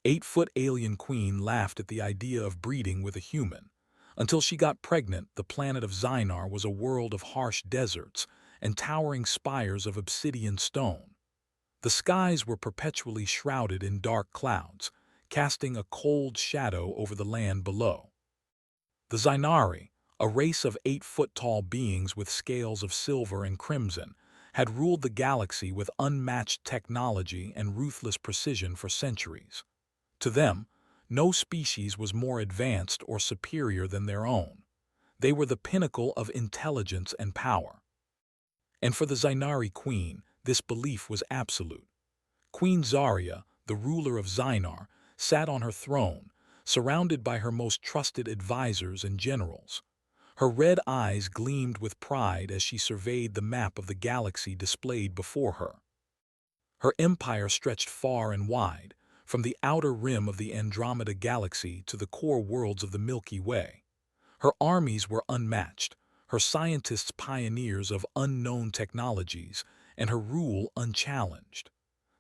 8-foot alien queen laughed at the idea of breeding with a human. Until she got pregnant, the planet of Zynar was a world of harsh deserts and towering spires of obsidian stone. The skies were perpetually shrouded in dark clouds, casting a cold shadow over the land below. The Zynari, a race of 8-foot-tall beings with scales of silver and crimson, had ruled the galaxy with unmatched technology and ruthless precision for centuries. To them, no species was more advanced or superior than their own. They were the pinnacle of intelligence and power. And for the Zynari queen, this belief was absolute. Queen Zarya, the ruler of Zynar, sat on her throne, surrounded by her most trusted advisors and generals. Her red eyes gleamed with pride as she surveyed the map of the galaxy displayed before her. Her empire stretched far and wide, from the outer rim of the Andromeda Galaxy to the core worlds of the Milky Way. Her armies were unmatched, her scientists pioneers of unknown technologies, and her rule unchallenged.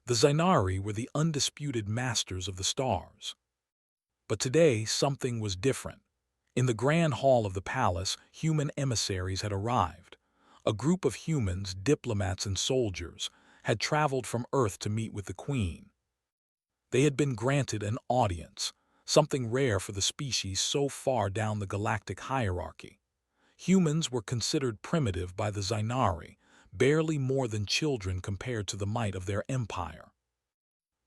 The Zynari were the undisputed masters of the stars. But today something was different. In the grand hall of the palace, human emissaries had arrived. A group of humans, diplomats and soldiers, had traveled from Earth to meet with the Queen. They had been granted an audience, something rare for the species so far down the galactic hierarchy. Humans were considered primitive by the Zynari, barely more than children compared to the might of their empire.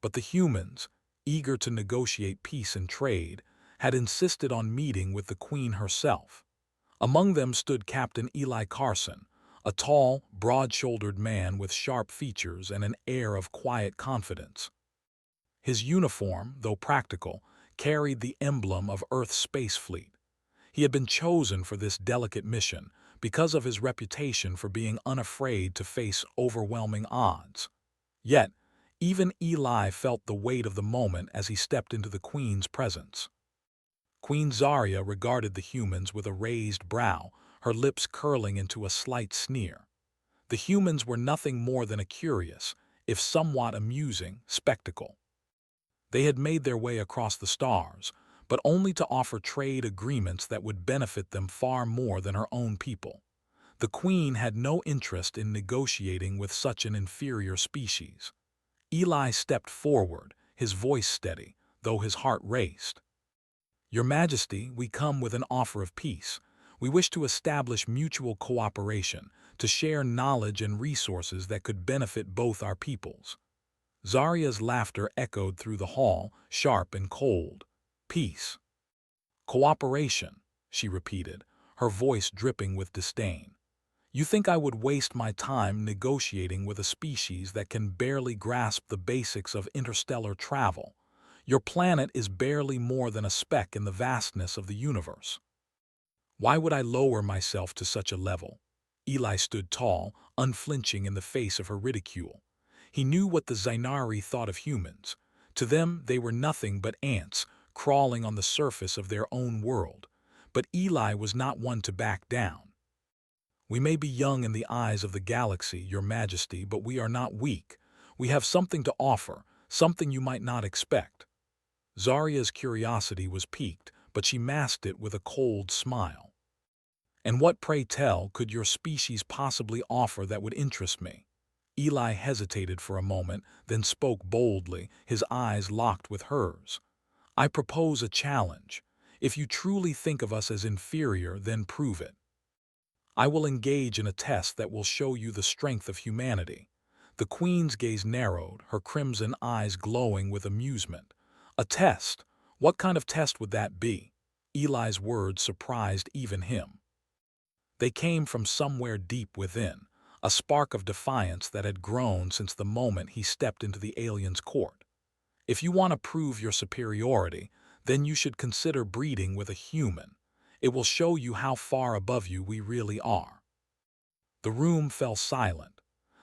But the humans, eager to negotiate peace and trade, had insisted on meeting with the Queen herself. Among them stood Captain Eli Carson, a tall, broad-shouldered man with sharp features and an air of quiet confidence. His uniform, though practical, carried the emblem of Earth's space fleet. He had been chosen for this delicate mission because of his reputation for being unafraid to face overwhelming odds. Yet, even Eli felt the weight of the moment as he stepped into the Queen's presence. Queen Zarya regarded the humans with a raised brow, her lips curling into a slight sneer. The humans were nothing more than a curious, if somewhat amusing, spectacle. They had made their way across the stars, but only to offer trade agreements that would benefit them far more than her own people. The Queen had no interest in negotiating with such an inferior species. Eli stepped forward, his voice steady, though his heart raced. "Your Majesty, we come with an offer of peace. We wish to establish mutual cooperation, to share knowledge and resources that could benefit both our peoples." Zarya's laughter echoed through the hall, sharp and cold. "Peace. Cooperation," she repeated, her voice dripping with disdain. "You think I would waste my time negotiating with a species that can barely grasp the basics of interstellar travel? Your planet is barely more than a speck in the vastness of the universe. Why would I lower myself to such a level?" Eli stood tall, unflinching in the face of her ridicule. He knew what the Zynari thought of humans. To them, they were nothing but ants, crawling on the surface of their own world. But Eli was not one to back down. "We may be young in the eyes of the galaxy, Your Majesty, but we are not weak. We have something to offer, something you might not expect." Zarya's curiosity was piqued, but she masked it with a cold smile. "And what, pray tell, could your species possibly offer that would interest me?" Eli hesitated for a moment, then spoke boldly, his eyes locked with hers. "I propose a challenge. If you truly think of us as inferior, then prove it. I will engage in a test that will show you the strength of humanity." The Queen's gaze narrowed, her crimson eyes glowing with amusement. "A test? What kind of test would that be?" Eli's words surprised even him. They came from somewhere deep within, a spark of defiance that had grown since the moment he stepped into the alien's court. "If you want to prove your superiority, then you should consider breeding with a human. It will show you how far above you we really are." The room fell silent.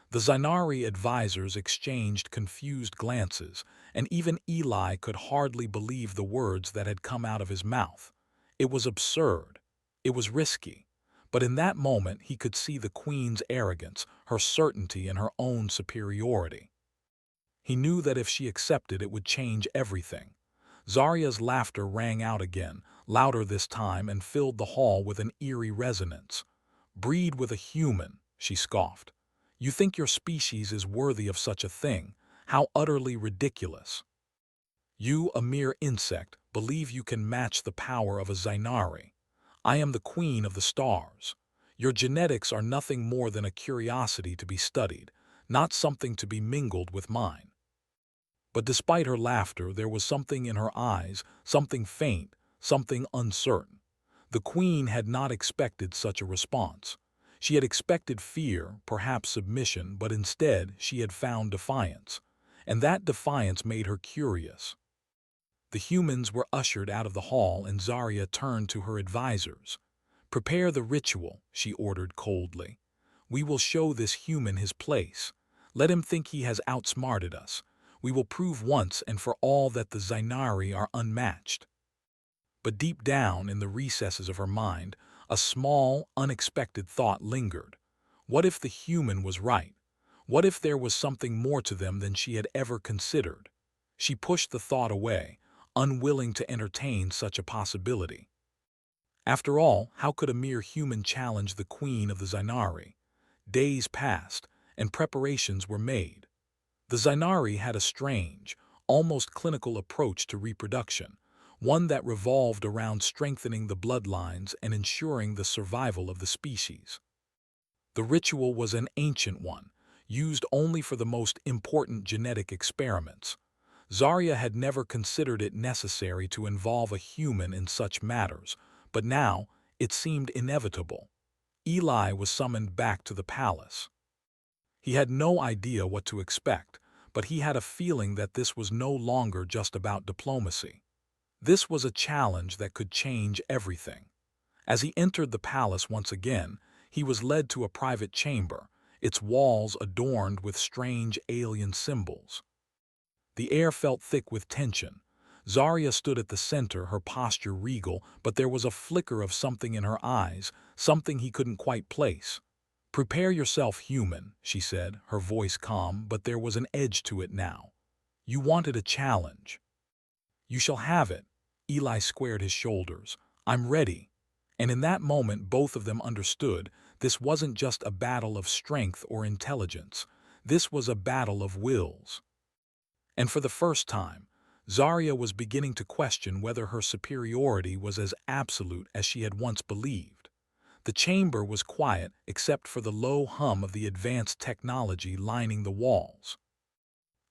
The Zynari advisors exchanged confused glances, and even Eli could hardly believe the words that had come out of his mouth. It was absurd. It was risky. But in that moment he could see the Queen's arrogance, her certainty in her own superiority. He knew that if she accepted, it would change everything. Zarya's laughter rang out again, louder this time, and filled the hall with an eerie resonance. "Breed with a human," she scoffed. "You think your species is worthy of such a thing? How utterly ridiculous. You, a mere insect, believe you can match the power of a Zainari. I am the queen of the stars. Your genetics are nothing more than a curiosity to be studied, not something to be mingled with mine." But despite her laughter, there was something in her eyes, something faint, something uncertain. The queen had not expected such a response. She had expected fear, perhaps submission, but instead she had found defiance. And that defiance made her curious. The humans were ushered out of the hall, and Zarya turned to her advisors. "Prepare the ritual," she ordered coldly. "We will show this human his place. Let him think he has outsmarted us. We will prove once and for all that the Zainari are unmatched." But deep down in the recesses of her mind, a small, unexpected thought lingered. What if the human was right? What if there was something more to them than she had ever considered? She pushed the thought away, unwilling to entertain such a possibility. After all, how could a mere human challenge the queen of the Zainari? Days passed, and preparations were made. The Zainari had a strange, almost clinical approach to reproduction, one that revolved around strengthening the bloodlines and ensuring the survival of the species. The ritual was an ancient one, used only for the most important genetic experiments. Zarya had never considered it necessary to involve a human in such matters, but now it seemed inevitable. Eli was summoned back to the palace. He had no idea what to expect, but he had a feeling that this was no longer just about diplomacy. This was a challenge that could change everything. As he entered the palace once again, he was led to a private chamber, its walls adorned with strange alien symbols. The air felt thick with tension. Zarya stood at the center, her posture regal, but there was a flicker of something in her eyes, something he couldn't quite place. "Prepare yourself, human," she said, her voice calm, but there was an edge to it now. "You wanted a challenge. You shall have it." Eli squared his shoulders. "I'm ready." And in that moment both of them understood this wasn't just a battle of strength or intelligence. This was a battle of wills. And for the first time, Zarya was beginning to question whether her superiority was as absolute as she had once believed. The chamber was quiet except for the low hum of the advanced technology lining the walls.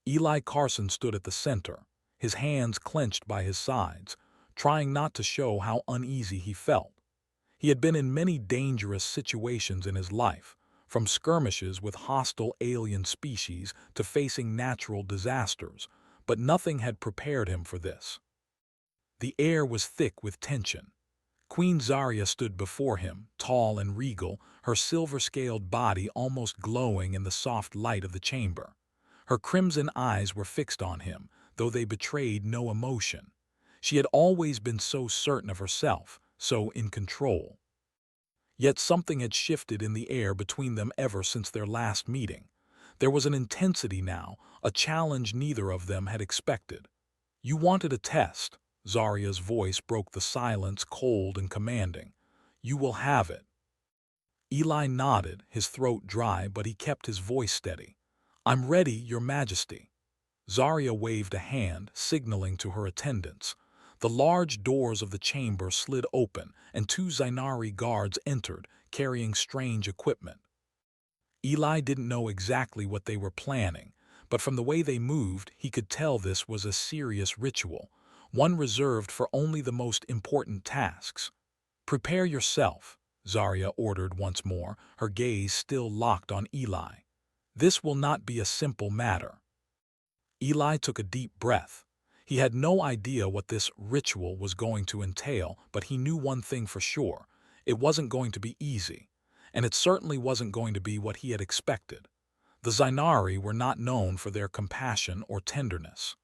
Eli Carson stood at the center, his hands clenched by his sides, trying not to show how uneasy he felt. He had been in many dangerous situations in his life, from skirmishes with hostile alien species to facing natural disasters, but nothing had prepared him for this. The air was thick with tension. Queen Zarya stood before him, tall and regal, her silver-scaled body almost glowing in the soft light of the chamber. Her crimson eyes were fixed on him, though they betrayed no emotion. She had always been so certain of herself, so in control. Yet something had shifted in the air between them ever since their last meeting. There was an intensity now, a challenge neither of them had expected. "You wanted a test." Zarya's voice broke the silence, cold and commanding. "You will have it." Eli nodded, his throat dry, but he kept his voice steady. "I'm ready, Your Majesty." Zarya waved a hand, signaling to her attendants. The large doors of the chamber slid open, and two Zainari guards entered, carrying strange equipment. Eli didn't know exactly what they were planning, but from the way they moved, he could tell this was a serious ritual, one reserved for only the most important tasks. "Prepare yourself," Zarya ordered once more, her gaze still locked on Eli. "This will not be a simple matter." Eli took a deep breath. He had no idea what this ritual was going to entail, but he knew one thing for sure. It wasn't going to be easy, and it certainly wasn't going to be what he had expected. The Zainari were not known for their compassion or tenderness.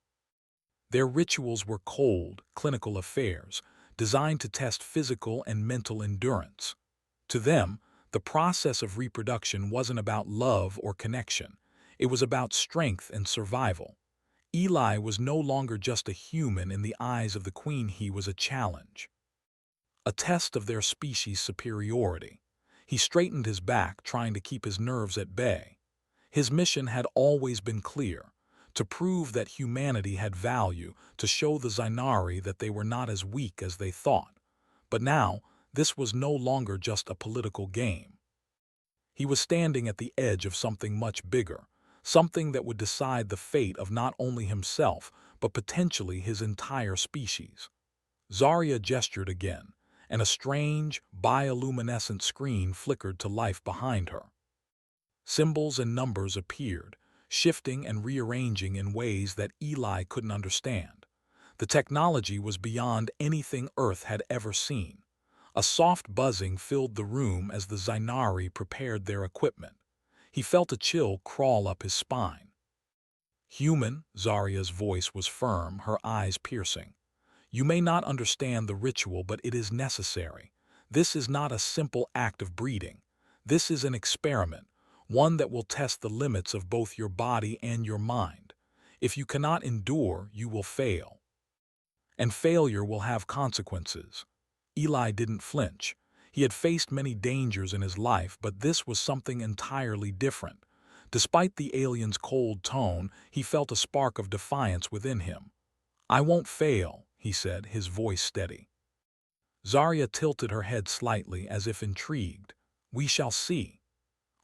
Their rituals were cold, clinical affairs, designed to test physical and mental endurance. To them, the process of reproduction wasn't about love or connection. It was about strength and survival. Eli was no longer just a human in the eyes of the Queen, he was a challenge. A test of their species' superiority. He straightened his back, trying to keep his nerves at bay. His mission had always been clear: to prove that humanity had value, to show the Zainari that they were not as weak as they thought. But now, this was no longer just a political game. He was standing at the edge of something much bigger, something that would decide the fate of not only himself, but potentially his entire species. Zarya gestured again, and a strange, bioluminescent screen flickered to life behind her. Symbols and numbers appeared, shifting and rearranging in ways that Eli couldn't understand. The technology was beyond anything Earth had ever seen. A soft buzzing filled the room as the Zainari prepared their equipment. He felt a chill crawl up his spine. "Human," Zarya's voice was firm, her eyes piercing. "You may not understand the ritual, but it is necessary. This is not a simple act of breeding. This is an experiment, one that will test the limits of both your body and your mind. If you cannot endure, you will fail. And failure will have consequences." Eli didn't flinch. He had faced many dangers in his life, but this was something entirely different. Despite the alien's cold tone, he felt a spark of defiance within him. "I won't fail," he said, his voice steady. Zarya tilted her head slightly, as if intrigued. "We shall see."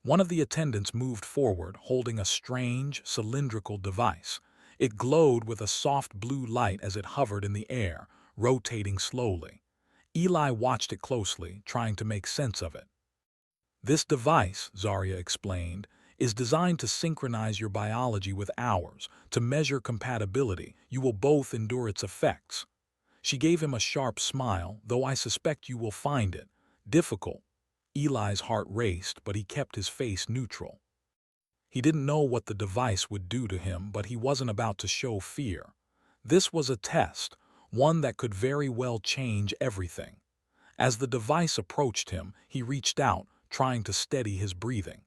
One of the attendants moved forward, holding a strange, cylindrical device. It glowed with a soft blue light as it hovered in the air, rotating slowly. Eli watched it closely, trying to make sense of it. "This device," Zarya explained, "is designed to synchronize your biology with ours, to measure compatibility. You will both endure its effects." She gave him a sharp smile, "though I suspect you will find it difficult." Eli's heart raced, but he kept his face neutral. He didn't know what the device would do to him, but he wasn't about to show fear. This was a test, one that could very well change everything. As the device approached him, he reached out, trying to steady his breathing.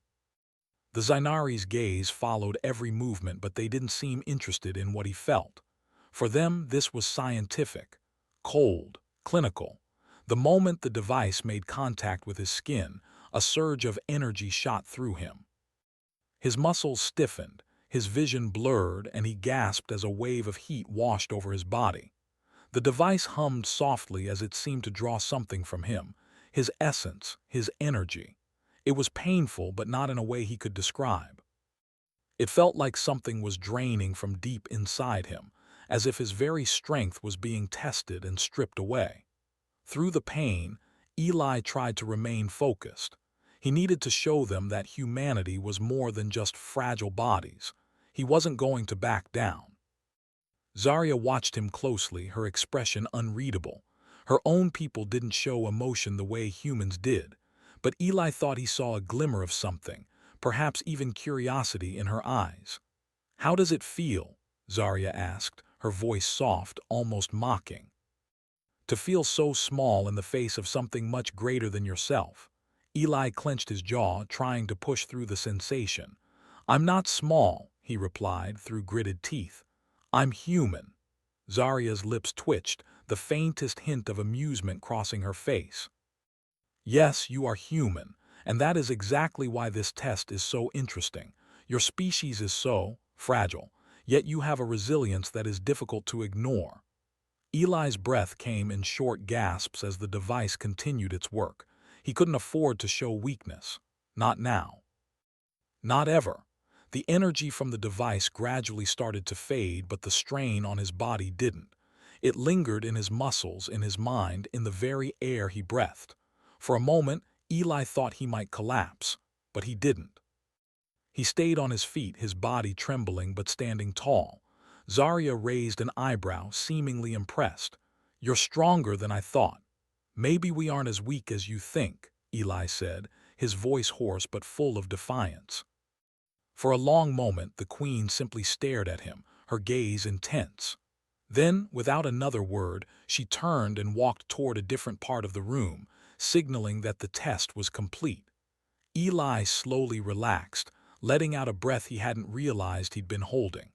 The Zainari's gaze followed every movement, but they didn't seem interested in what he felt. For them, this was scientific, cold, clinical. The moment the device made contact with his skin, a surge of energy shot through him. His muscles stiffened, his vision blurred, and he gasped as a wave of heat washed over his body. The device hummed softly as it seemed to draw something from him, his essence, his energy. It was painful, but not in a way he could describe. It felt like something was draining from deep inside him, as if his very strength was being tested and stripped away. Through the pain, Eli tried to remain focused. He needed to show them that humanity was more than just fragile bodies. He wasn't going to back down. Zarya watched him closely, her expression unreadable. Her own people didn't show emotion the way humans did, but Eli thought he saw a glimmer of something, perhaps even curiosity in her eyes. "How does it feel?" Zarya asked, her voice soft, almost mocking. "To feel so small in the face of something much greater than yourself." Eli clenched his jaw, trying to push through the sensation. "I'm not small," he replied through gritted teeth. "I'm human." Zarya's lips twitched, the faintest hint of amusement crossing her face. "Yes, you are human, and that is exactly why this test is so interesting. Your species is so fragile, yet you have a resilience that is difficult to ignore." Eli's breath came in short gasps as the device continued its work. He couldn't afford to show weakness. Not now. Not ever. The energy from the device gradually started to fade, but the strain on his body didn't. It lingered in his muscles, in his mind, in the very air he breathed. For a moment, Eli thought he might collapse, but he didn't. He stayed on his feet, his body trembling but standing tall. Zarya raised an eyebrow, seemingly impressed. "You're stronger than I thought." "Maybe we aren't as weak as you think," Eli said, his voice hoarse but full of defiance. For a long moment, the Queen simply stared at him, her gaze intense. Then, without another word, she turned and walked toward a different part of the room, signaling that the test was complete. Eli slowly relaxed, letting out a breath he hadn't realized he'd been holding.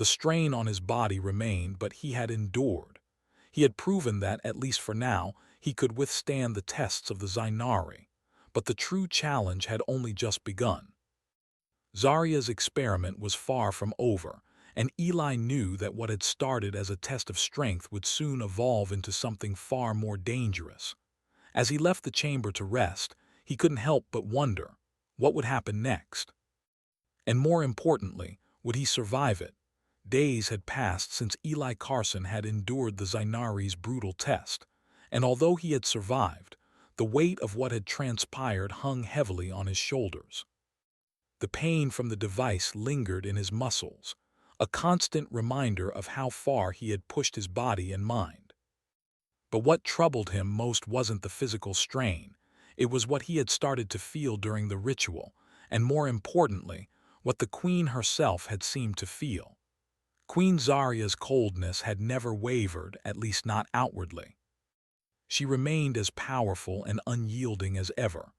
The strain on his body remained, but he had endured. He had proven that, at least for now, he could withstand the tests of the Zainari. But the true challenge had only just begun. Zarya's experiment was far from over, and Eli knew that what had started as a test of strength would soon evolve into something far more dangerous. As he left the chamber to rest, he couldn't help but wonder, what would happen next? And more importantly, would he survive it? Days had passed since Eli Carson had endured the Zainari's brutal test, and although he had survived, the weight of what had transpired hung heavily on his shoulders. The pain from the device lingered in his muscles, a constant reminder of how far he had pushed his body and mind. But what troubled him most wasn't the physical strain. It was what he had started to feel during the ritual, and more importantly, what the Queen herself had seemed to feel. Queen Zarya's coldness had never wavered, at least not outwardly. She remained as powerful and unyielding as ever,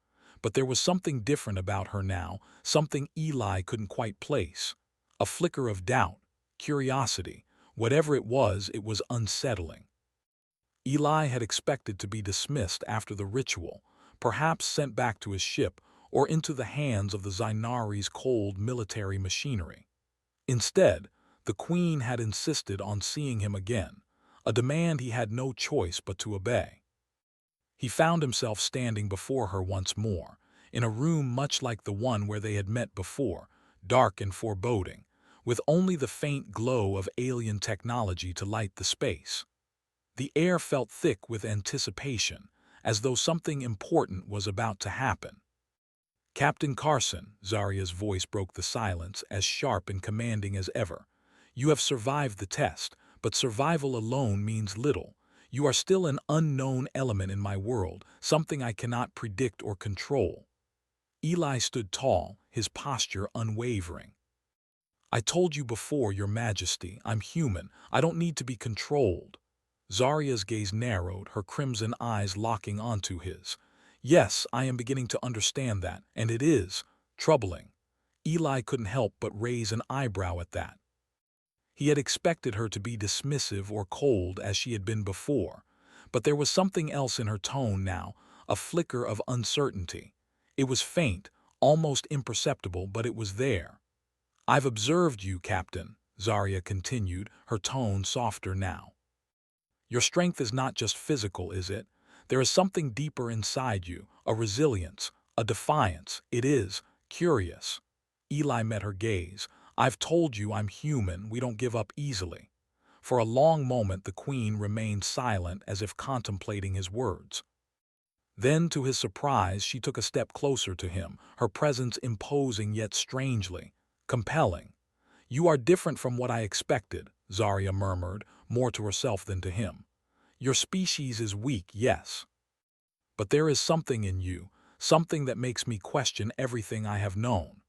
but there was something different about her now, something Eli couldn't quite place. A flicker of doubt, curiosity, whatever it was unsettling. Eli had expected to be dismissed after the ritual, perhaps sent back to his ship or into the hands of the Zainari's cold military machinery. Instead, the Queen had insisted on seeing him again, a demand he had no choice but to obey. He found himself standing before her once more, in a room much like the one where they had met before, dark and foreboding, with only the faint glow of alien technology to light the space. The air felt thick with anticipation, as though something important was about to happen. "Captain Carson," Zarya's voice broke the silence, as sharp and commanding as ever. "You have survived the test, but survival alone means little. You are still an unknown element in my world, something I cannot predict or control." Eli stood tall, his posture unwavering. "I told you before, Your Majesty, I'm human. I don't need to be controlled." Zarya's gaze narrowed, her crimson eyes locking onto his. "Yes, I am beginning to understand that, and it is troubling." Eli couldn't help but raise an eyebrow at that. He had expected her to be dismissive or cold as she had been before, but there was something else in her tone now, a flicker of uncertainty. It was faint, almost imperceptible, but it was there. "I've observed you, Captain," Zarya continued, her tone softer now. "Your strength is not just physical, is it? There is something deeper inside you, a resilience, a defiance. It is curious." Eli met her gaze. "I've told you I'm human, we don't give up easily." For a long moment the Queen remained silent, as if contemplating his words. Then, to his surprise, she took a step closer to him, her presence imposing yet strangely compelling. "You are different from what I expected," Zarya murmured, more to herself than to him. "Your species is weak, yes. But there is something in you, something that makes me question everything I have known."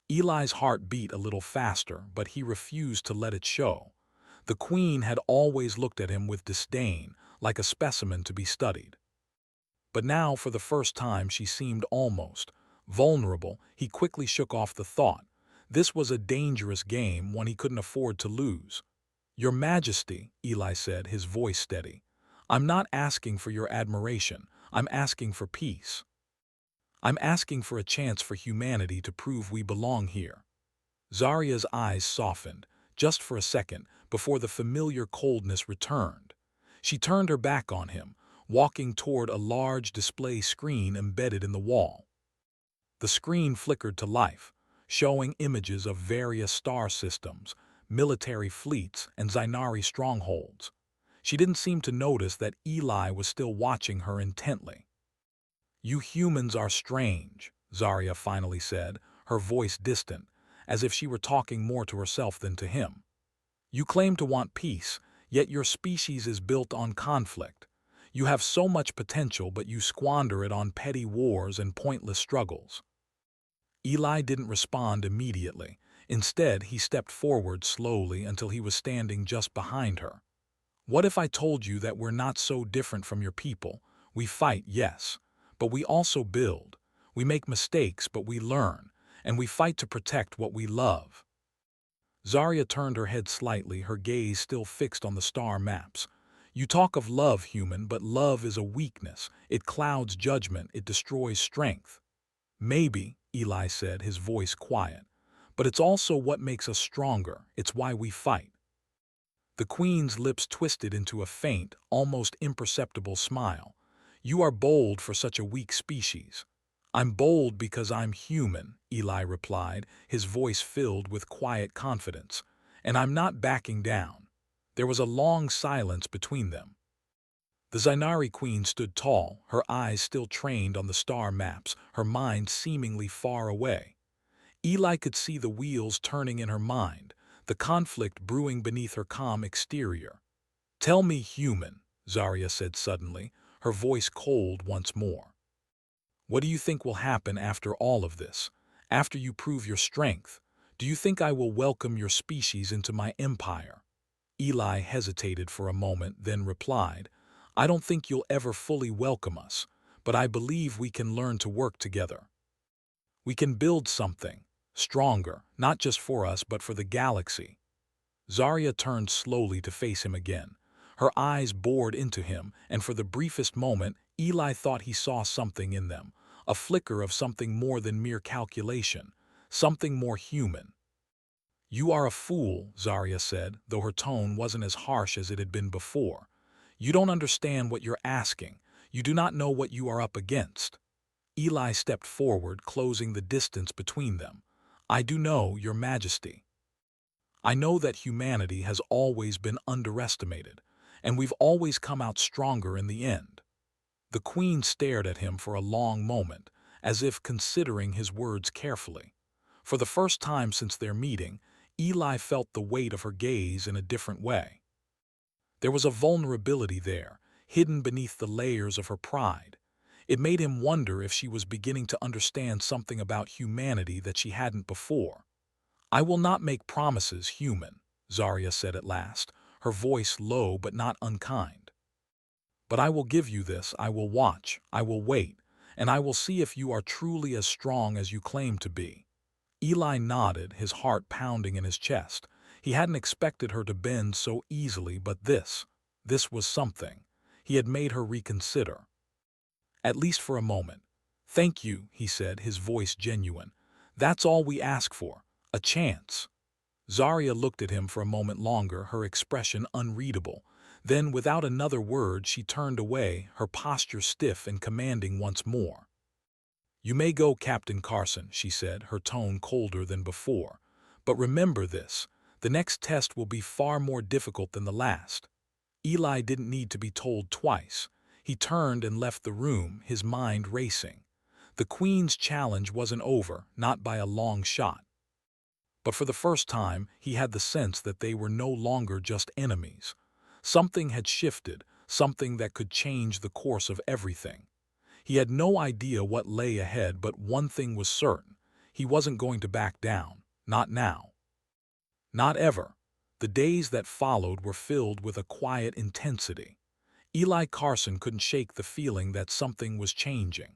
Eli's heart beat a little faster, but he refused to let it show. The Queen had always looked at him with disdain, like a specimen to be studied. But now, for the first time, she seemed almost vulnerable. He quickly shook off the thought. This was a dangerous game, one he couldn't afford to lose. "Your Majesty," Eli said, his voice steady, "I'm not asking for your admiration. I'm asking for peace. I'm asking for a chance for humanity to prove we belong here." Zarya's eyes softened, just for a second, before the familiar coldness returned. She turned her back on him, walking toward a large display screen embedded in the wall. The screen flickered to life, showing images of various star systems, military fleets, and Zainari strongholds. She didn't seem to notice that Eli was still watching her intently. "You humans are strange," Zarya finally said, her voice distant, as if she were talking more to herself than to him. "You claim to want peace, yet your species is built on conflict. You have so much potential, but you squander it on petty wars and pointless struggles." Eli didn't respond immediately. Instead, he stepped forward slowly until he was standing just behind her. "What if I told you that we're not so different from your people? We fight, yes, but we also build. We make mistakes, but we learn, and we fight to protect what we love." Zarya turned her head slightly, her gaze still fixed on the star maps. You talk of love, human, but love is a weakness. It clouds judgment, it destroys strength. Maybe, Eli said, his voice quiet. But it's also what makes us stronger. It's why we fight. The Queen's lips twisted into a faint, almost imperceptible smile. You are bold for such a weak species. I'm bold because I'm human, Eli replied, his voice filled with quiet confidence. And I'm not backing down. There was a long silence between them. The Zainari Queen stood tall, her eyes still trained on the star maps, her mind seemingly far away. Eli could see the wheels turning in her mind, the conflict brewing beneath her calm exterior. Tell me, human, Zarya said suddenly, her voice cold once more. What do you think will happen after all of this? After you prove your strength? Do you think I will welcome your species into my empire? Eli hesitated for a moment, then replied, I don't think you'll ever fully welcome us, but I believe we can learn to work together. We can build something stronger, not just for us but for the galaxy. Zarya turned slowly to face him again. Her eyes bored into him, and for the briefest moment, Eli thought he saw something in them, a flicker of something more than mere calculation, something more human. You are a fool, Zarya said, though her tone wasn't as harsh as it had been before. You don't understand what you're asking. You do not know what you are up against. Eli stepped forward, closing the distance between them. I do know, Your Majesty. I know that humanity has always been underestimated, and we've always come out stronger in the end. The Queen stared at him for a long moment, as if considering his words carefully. For the first time since their meeting, Eli felt the weight of her gaze in a different way. There was a vulnerability there, hidden beneath the layers of her pride. It made him wonder if she was beginning to understand something about humanity that she hadn't before. I will not make promises, human, Zarya said at last, her voice low but not unkind. But I will give you this, I will watch, I will wait, and I will see if you are truly as strong as you claim to be. Eli nodded, his heart pounding in his chest. He hadn't expected her to bend so easily, but this was something. He had made her reconsider. At least for a moment. Thank you, he said, his voice genuine. That's all we ask for, a chance. Zarya looked at him for a moment longer, her expression unreadable. Then, without another word, she turned away, her posture stiff and commanding once more. You may go, Captain Carson, she said, her tone colder than before. But remember this, the next test will be far more difficult than the last. Eli didn't need to be told twice. He turned and left the room, his mind racing. The Queen's challenge wasn't over, not by a long shot. But for the first time, he had the sense that they were no longer just enemies. Something had shifted, something that could change the course of everything. He had no idea what lay ahead, but one thing was certain. He wasn't going to back down. Not now. Not ever. The days that followed were filled with a quiet intensity. Eli Carson couldn't shake the feeling that something was changing.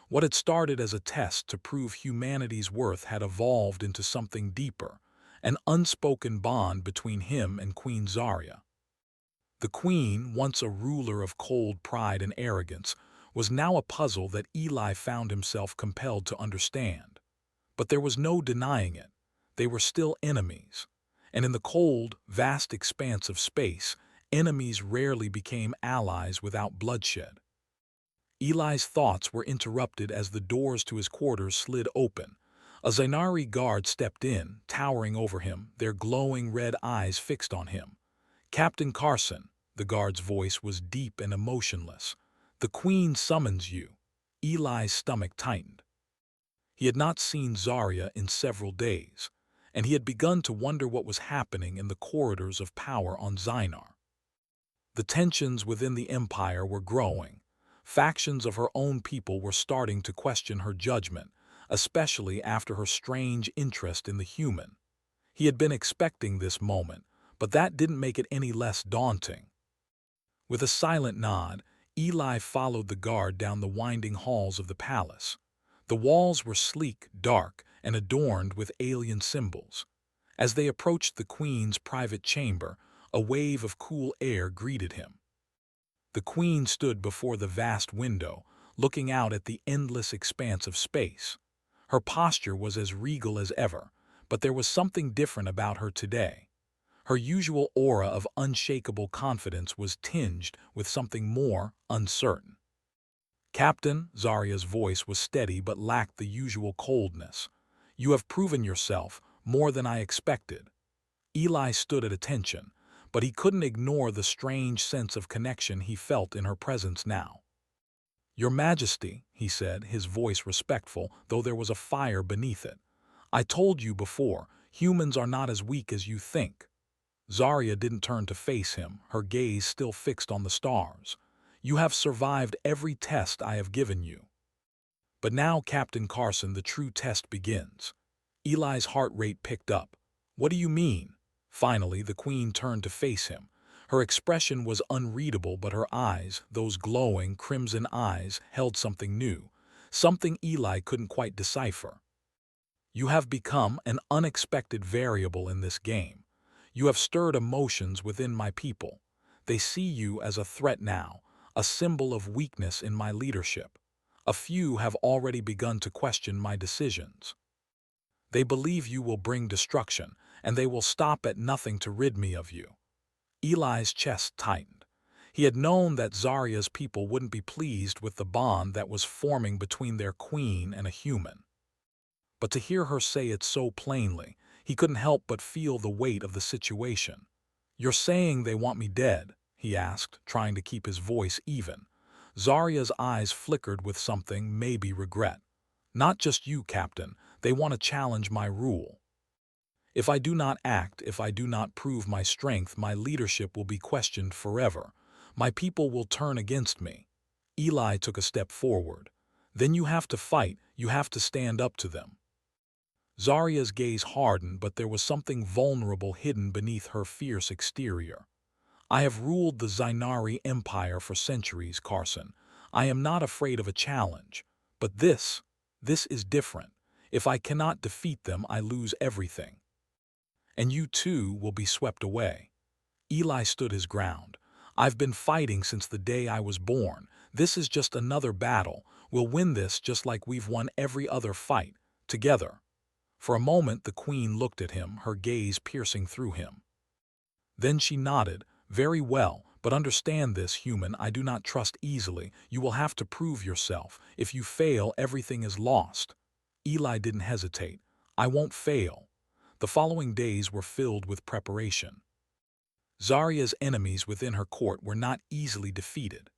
What had started as a test to prove humanity's worth had evolved into something deeper, an unspoken bond between him and Queen Zarya. The Queen, once a ruler of cold pride and arrogance, was now a puzzle that Eli found himself compelled to understand. But there was no denying it. They were still enemies. And in the cold, vast expanse of space, enemies rarely became allies without bloodshed. Eli's thoughts were interrupted as the doors to his quarters slid open. A Zainari guard stepped in, towering over him, their glowing red eyes fixed on him. Captain Carson, the guard's voice was deep and emotionless. The Queen summons you. Eli's stomach tightened. He had not seen Zarya in several days, and he had begun to wonder what was happening in the corridors of power on Zainar. The tensions within the Empire were growing. Factions of her own people were starting to question her judgment, especially after her strange interest in the human. He had been expecting this moment, but that didn't make it any less daunting. With a silent nod, Eli followed the guard down the winding halls of the palace. The walls were sleek, dark, and adorned with alien symbols. As they approached the Queen's private chamber, a wave of cool air greeted him. The Queen stood before the vast window, looking out at the endless expanse of space. Her posture was as regal as ever, but there was something different about her today. Her usual aura of unshakable confidence was tinged with something more uncertain. "Captain," Zarya's voice was steady but lacked the usual coldness. "You have proven yourself more than I expected." Eli stood at attention, but he couldn't ignore the strange sense of connection he felt in her presence now. "Your Majesty," he said, his voice respectful, though there was a fire beneath it. "I told you before, humans are not as weak as you think." Zarya didn't turn to face him, her gaze still fixed on the stars. "You have survived every test I have given you. But now, Captain Carson, the true test begins." Eli's heart rate picked up. "What do you mean?" Finally, the Queen turned to face him. Her expression was unreadable, but her eyes, those glowing, crimson eyes, held something new, something Eli couldn't quite decipher. "You have become an unexpected variable in this game. You have stirred emotions within my people. They see you as a threat now, a symbol of weakness in my leadership. A few have already begun to question my decisions. They believe you will bring destruction, and they will stop at nothing to rid me of you." Eli's chest tightened. He had known that Zarya's people wouldn't be pleased with the bond that was forming between their queen and a human. But to hear her say it so plainly, he couldn't help but feel the weight of the situation. "You're saying they want me dead?" he asked, trying to keep his voice even. Zarya's eyes flickered with something, maybe regret. "Not just you, Captain. They want to challenge my rule. If I do not act, if I do not prove my strength, my leadership will be questioned forever. My people will turn against me." Eli took a step forward. "Then you have to fight, you have to stand up to them." Zarya's gaze hardened, but there was something vulnerable hidden beneath her fierce exterior. "I have ruled the Zainari Empire for centuries, Carson. I am not afraid of a challenge. But this is different. If I cannot defeat them, I lose everything. And you too will be swept away." Eli stood his ground. "I've been fighting since the day I was born. This is just another battle. We'll win this just like we've won every other fight, together." For a moment the Queen looked at him, her gaze piercing through him. Then she nodded. "Very well, but understand this, human, I do not trust easily. You will have to prove yourself. If you fail, everything is lost." Eli didn't hesitate. "I won't fail." The following days were filled with preparation. Zarya's enemies within her court were not easily defeated.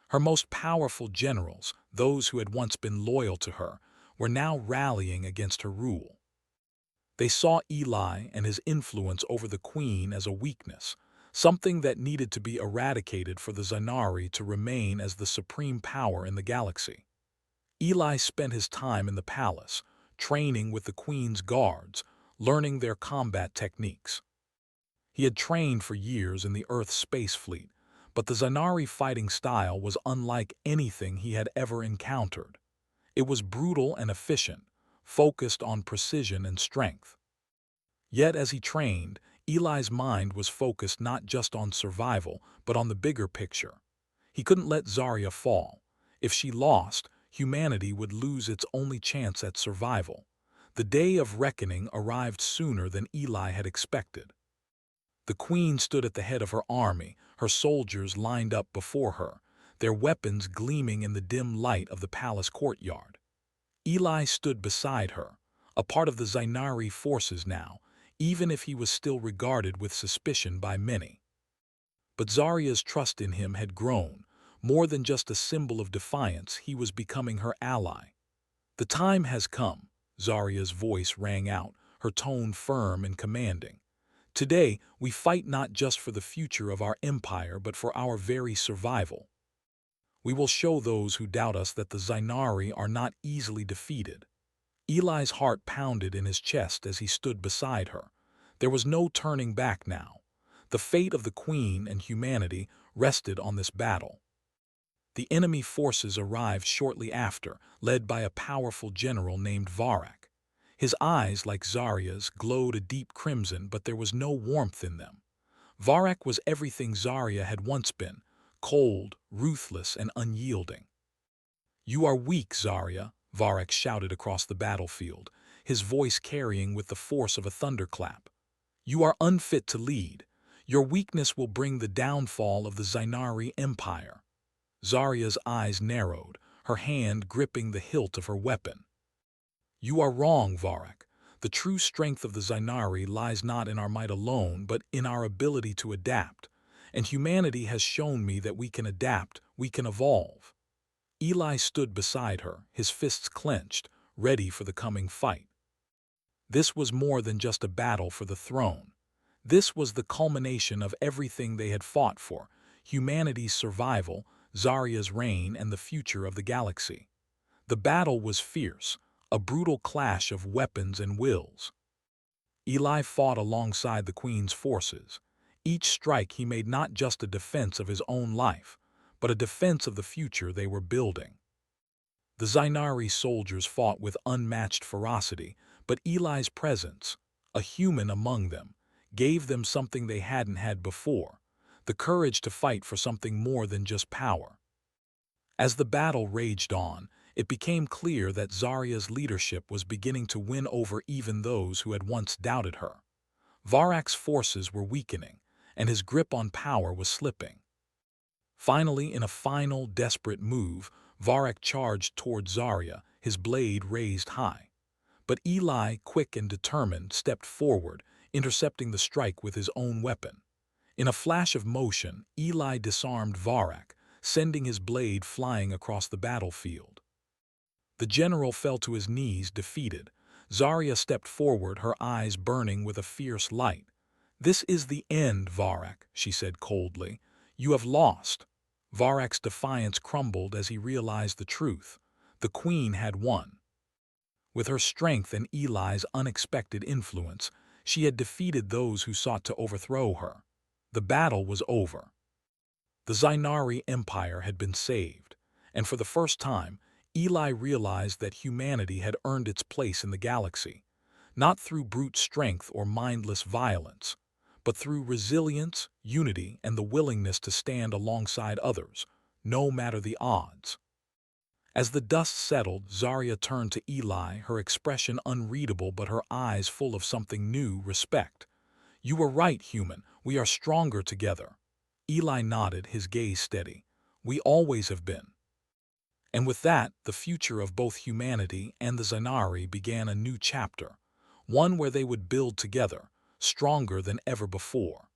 Her most powerful generals, those who had once been loyal to her, were now rallying against her rule. They saw Eli and his influence over the Queen as a weakness, something that needed to be eradicated for the Zainari to remain as the supreme power in the galaxy. Eli spent his time in the palace, training with the Queen's guards, learning their combat techniques. He had trained for years in the Earth's space fleet, but the Zainari fighting style was unlike anything he had ever encountered. It was brutal and efficient, focused on precision and strength. Yet as he trained, Eli's mind was focused not just on survival, but on the bigger picture. He couldn't let Zarya fall. If she lost, humanity would lose its only chance at survival. The day of reckoning arrived sooner than Eli had expected. The Queen stood at the head of her army, her soldiers lined up before her, their weapons gleaming in the dim light of the palace courtyard. Eli stood beside her, a part of the Zainari forces now, even if he was still regarded with suspicion by many. But Zarya's trust in him had grown. More than just a symbol of defiance, he was becoming her ally. "The time has come," Zarya's voice rang out, her tone firm and commanding. "Today, we fight not just for the future of our empire, but for our very survival. We will show those who doubt us that the Zainari are not easily defeated." Eli's heart pounded in his chest as he stood beside her. There was no turning back now. The fate of the Queen and humanity rested on this battle. The enemy forces arrived shortly after, led by a powerful general named Varak. His eyes, like Zarya's, glowed a deep crimson, but there was no warmth in them. Varak was everything Zarya had once been, cold, ruthless, and unyielding. "You are weak, Zarya," Varak shouted across the battlefield, his voice carrying with the force of a thunderclap. "You are unfit to lead. Your weakness will bring the downfall of the Zainari Empire." Zarya's eyes narrowed, her hand gripping the hilt of her weapon. "You are wrong, Varak. The true strength of the Zainari lies not in our might alone, but in our ability to adapt. And humanity has shown me that we can adapt, we can evolve." Eli stood beside her, his fists clenched, ready for the coming fight. This was more than just a battle for the throne. This was the culmination of everything they had fought for: humanity's survival, Zarya's reign, and the future of the galaxy. The battle was fierce, a brutal clash of weapons and wills. Eli fought alongside the Queen's forces. Each strike he made not just a defense of his own life, but a defense of the future they were building. The Zainari soldiers fought with unmatched ferocity, but Eli's presence, a human among them, gave them something they hadn't had before: the courage to fight for something more than just power. As the battle raged on, it became clear that Zarya's leadership was beginning to win over even those who had once doubted her. Varak's forces were weakening, and his grip on power was slipping. Finally, in a final, desperate move, Varak charged toward Zarya, his blade raised high. But Eli, quick and determined, stepped forward, intercepting the strike with his own weapon. In a flash of motion, Eli disarmed Varak, sending his blade flying across the battlefield. The general fell to his knees, defeated. Zarya stepped forward, her eyes burning with a fierce light. "This is the end, Varak," she said coldly. "You have lost." Varak's defiance crumbled as he realized the truth. The Queen had won. With her strength and Eli's unexpected influence, she had defeated those who sought to overthrow her. The battle was over. The Zainari Empire had been saved, and for the first time, Eli realized that humanity had earned its place in the galaxy, not through brute strength or mindless violence, but through resilience, unity, and the willingness to stand alongside others, no matter the odds. As the dust settled, Zarya turned to Eli, her expression unreadable but her eyes full of something new: respect. "You were right, human. We are stronger together." Eli nodded, his gaze steady. "We always have been." And with that, the future of both humanity and the Zainari began a new chapter, one where they would build together, stronger than ever before.